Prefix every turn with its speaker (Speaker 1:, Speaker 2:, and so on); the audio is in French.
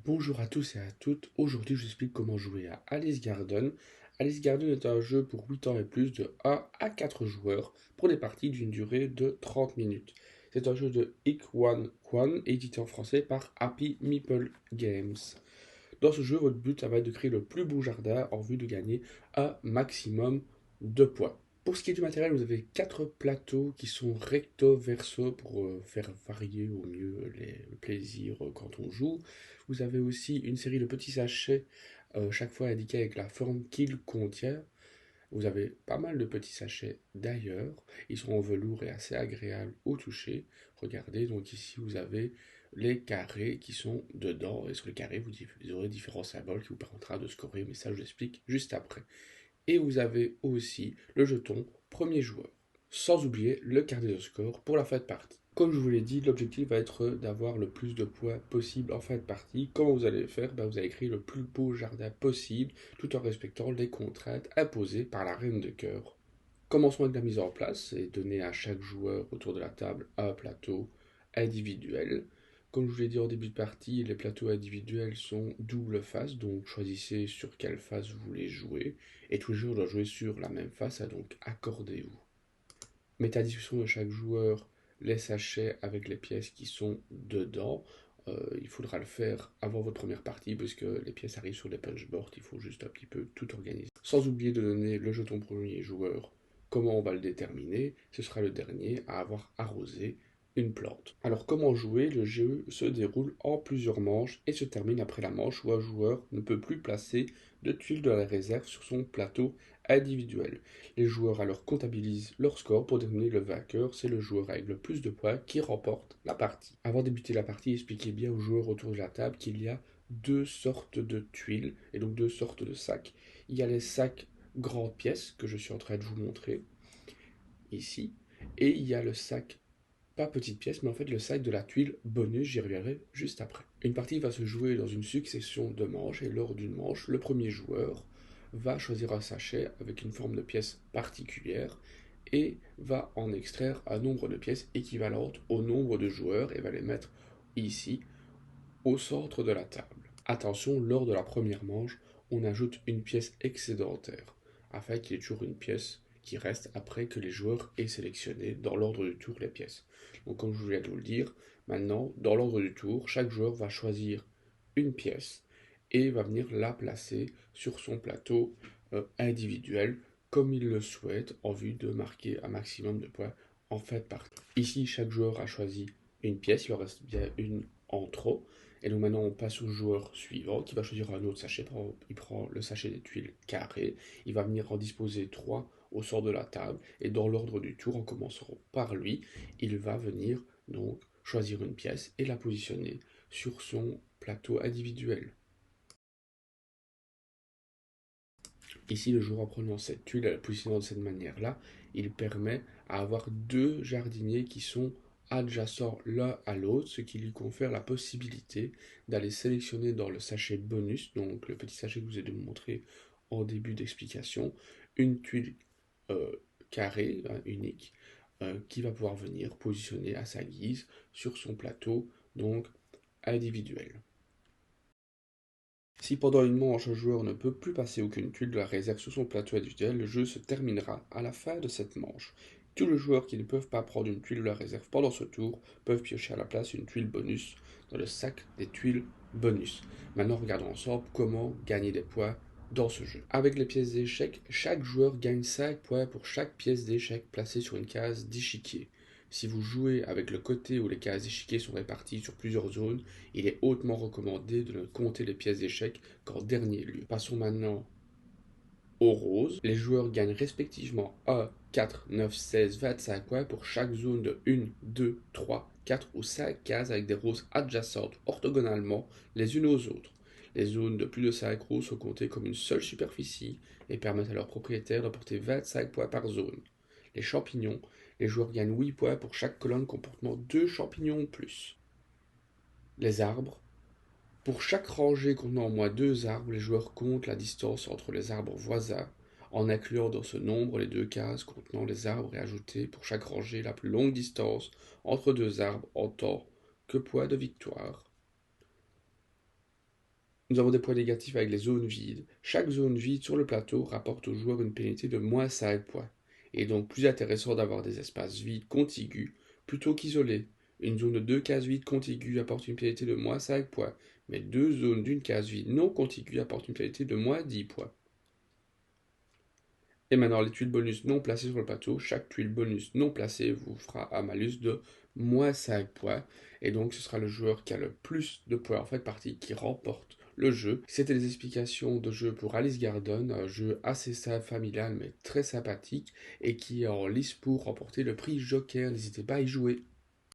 Speaker 1: Bonjour à tous et à toutes, aujourd'hui je vous explique comment jouer à Alice Garden. Alice Garden est un jeu pour 8 ans et plus de 1 à 4 joueurs pour des parties d'une durée de 30 minutes. C'est un jeu de Ik Kwan, édité en français par Happy Meeple Games. Dans ce jeu, votre but ça va être de créer le plus beau jardin en vue de gagner un maximum de points. Pour ce qui est du matériel, vous avez 4 plateaux qui sont recto verso pour faire varier au mieux le plaisir quand on joue. Vous avez aussi une série de petits sachets, chaque fois indiqués avec la forme qu'il contient. Vous avez pas mal de petits sachets d'ailleurs. Ils sont en velours et assez agréables au toucher. Regardez, donc ici vous avez les carrés qui sont dedans. Et sur les carrés, vous aurez différents symboles qui vous permettra de scorer, mais ça je vous explique juste après. Et vous avez aussi le jeton premier joueur. Sans oublier le carnet de score pour la fin de partie. Comme je vous l'ai dit, l'objectif va être d'avoir le plus de points possible en fin de partie. Comment vous allez le faire? Vous allez créer le plus beau jardin possible tout en respectant les contraintes imposées par la reine de cœur. Commençons avec la mise en place et donner à chaque joueur autour de la table un plateau individuel. Comme je vous l'ai dit en début de partie, les plateaux individuels sont double face, donc choisissez sur quelle face vous voulez jouer. Et tous les joueurs doivent jouer sur la même face, donc accordez-vous. Mettez à disposition de chaque joueur les sachets avec les pièces qui sont dedans. Il faudra le faire avant votre première partie, puisque les pièces arrivent sur les punchboards, il faut juste un petit peu tout organiser. Sans oublier de donner le jeton premier joueur. Comment on va le déterminer? Ce sera le dernier à avoir arrosé une plante. Alors comment jouer? Le jeu se déroule en plusieurs manches et se termine après la manche où un joueur ne peut plus placer de tuiles de la réserve sur son plateau individuel. Les joueurs alors comptabilisent leur score pour déterminer le vainqueur. C'est le joueur avec le plus de points qui remporte la partie. Avant de débuter la partie, expliquez bien aux joueurs autour de la table qu'il y a deux sortes de tuiles et donc deux sortes de sacs. Il y a les sacs grandes pièces que je suis en train de vous montrer ici, et il y a le sac pas petite pièce, mais en fait le sac de la tuile bonus, j'y reviendrai juste après. Une partie va se jouer dans une succession de manches, et lors d'une manche, le premier joueur va choisir un sachet avec une forme de pièce particulière et va en extraire un nombre de pièces équivalentes au nombre de joueurs et va les mettre ici au centre de la table. Attention, lors de la première manche, on ajoute une pièce excédentaire, afin qu'il y ait toujours une pièce qui reste après que les joueurs aient sélectionné dans l'ordre du tour les pièces. Donc comme je viens de vous le dire, maintenant, dans l'ordre du tour, chaque joueur va choisir une pièce et va venir la placer sur son plateau individuel comme il le souhaite en vue de marquer un maximum de points en fin de partie. Ici, chaque joueur a choisi une pièce, il en reste bien une en trop. Et donc maintenant on passe au joueur suivant qui va choisir un autre sachet. Il prend le sachet des tuiles carrées. Il va venir en disposer trois au sort de la table. Et dans l'ordre du tour, en commençant par lui, il va venir donc choisir une pièce et la positionner sur son plateau individuel. Ici, le joueur en prenant cette tuile et la positionnant de cette manière-là, il permet à avoir deux jardiniers qui sont adjacents l'un à l'autre, ce qui lui confère la possibilité d'aller sélectionner dans le sachet bonus, donc le petit sachet que je vous ai montré en début d'explication, une tuile euh, carrée, unique, qui va pouvoir venir positionner à sa guise sur son plateau, donc individuel. Si pendant une manche un joueur ne peut plus passer aucune tuile de la réserve sur son plateau individuel, le jeu se terminera à la fin de cette manche. Tous les joueurs qui ne peuvent pas prendre une tuile de la réserve pendant ce tour peuvent piocher à la place une tuile bonus dans le sac des tuiles bonus. Maintenant, regardons ensemble comment gagner des points dans ce jeu. Avec les pièces d'échecs, chaque joueur gagne 5 points pour chaque pièce d'échec placée sur une case d'échiquier. Si vous jouez avec le côté où les cases d'échiquier sont réparties sur plusieurs zones, il est hautement recommandé de ne compter les pièces d'échecs qu'en dernier lieu. Passons maintenant aux roses. Les joueurs gagnent respectivement 1, 4, 9, 16, 25 points pour chaque zone de 1, 2, 3, 4 ou 5 cases avec des roses adjacentes orthogonalement les unes aux autres. Les zones de plus de 5 roses sont comptées comme une seule superficie et permettent à leurs propriétaires d'apporter 25 points par zone. Les champignons, les joueurs gagnent 8 points pour chaque colonne comportant 2 champignons ou plus. Les arbres, pour chaque rangée contenant au moins deux arbres, les joueurs comptent la distance entre les arbres voisins, en incluant dans ce nombre les deux cases contenant les arbres et ajouter pour chaque rangée la plus longue distance entre deux arbres en tant que point de victoire. Nous avons des points négatifs avec les zones vides. Chaque zone vide sur le plateau rapporte au joueur une pénalité de moins 5 points. Il est donc plus intéressant d'avoir des espaces vides contigus plutôt qu'isolés. Une zone de 2 cases vides contiguës apporte une pénalité de moins 5 points, mais deux zones d'une case vide non contiguë apportent une pénalité de moins 10 points. Et maintenant, les tuiles bonus non placées sur le plateau. Chaque tuile bonus non placée vous fera un malus de moins 5 points. Et donc, ce sera le joueur qui a le plus de points en fin de partie qui remporte le jeu. C'était les explications de jeu pour Alice Garden, un jeu assez simple, familial, mais très sympathique, et qui est en lice pour remporter le prix Joker. N'hésitez pas à y jouer.